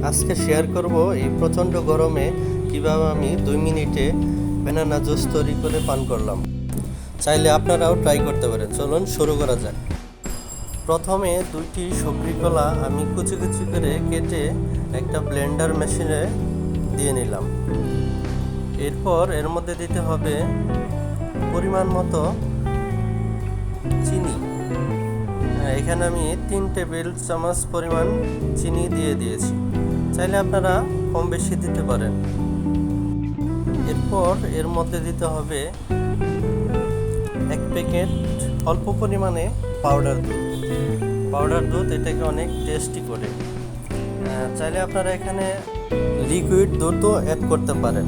আজকে শেয়ার করব এই প্রচণ্ড গরমে কিভাবে আমি 2 মিনিটে ব্যানানা জুস তৈরি করে পান করলাম। চাইলে আপনারাও ট্রাই করতে পারেন। চলুন শুরু করা যাক। প্রথমে 2টি সবজি কলা আমি কুচি কুচি করে কেটে একটা ব্লেন্ডার মেশিনে দিয়ে নিলাম। এরপর এর মধ্যে দিতে হবে পরিমাণ মতো চিনি। এখানে আমি 3 টেবিল চামচ পরিমাণ চিনি দিয়ে দিয়েছি। চাইলে আপনারা কম বেশি দিতে পারেন। এরপর এর মধ্যে দিতে হবে 1 প্যাকেট অল্প পরিমাণে পাউডার দুধ এটাকে অনেক টেস্টি করে। চাইলে আপনারা এখানে লিকুইড দুধও অ্যাড করতে পারেন,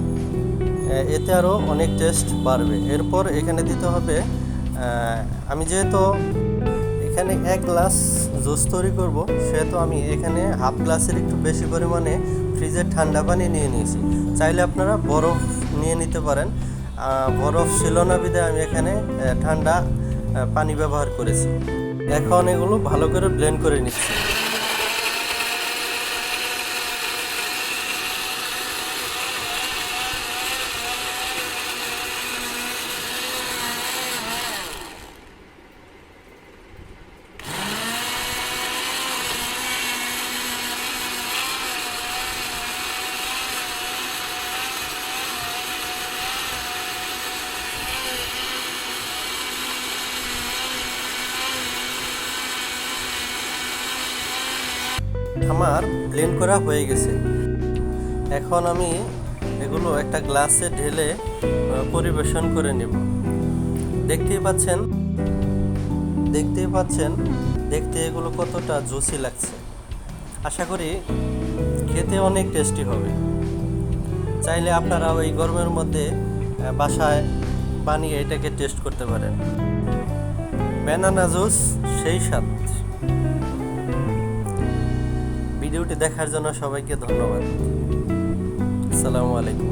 এতে আরও অনেক টেস্ট বাড়বে। এরপর এখানে দিতে হবে, আমি যেহেতু এখানে 1 গ্লাস জুস তৈরি করব, সেহেতু আমি এখানে হাফ গ্লাসের একটু বেশি পরিমাণে ফ্রিজের ঠান্ডা পানি নিয়ে নিয়েছি। চাইলে আপনারা বরফ নিয়ে নিতে পারেন। বরফ ছিল না বিধায় আমি এখানে ঠান্ডা পানি ব্যবহার করেছি। এখন এগুলো ভালো করে ব্লেন্ড করে নিচ্ছি। আমার ব্লেন্ড করা হয়ে গেছে। এখন আমি এগুলো একটা গ্লাসে ঢেলে পরিবেশন করে নেব। দেখতেই পাচ্ছেন দেখতে এগুলো কতটা জুসি লাগছে। আশা করি খেতে অনেক টেস্টি হবে। চাইলে আপনারাও এই গরমের মধ্যে বাসায় বানিয়ে এটাকে টেস্ট করতে পারেন। ব্যানানা জুস সেই স্বাদ। ভিডিওটি দেখার জন্য সবাইকে ধন্যবাদ। আসসালামু আলাইকুম।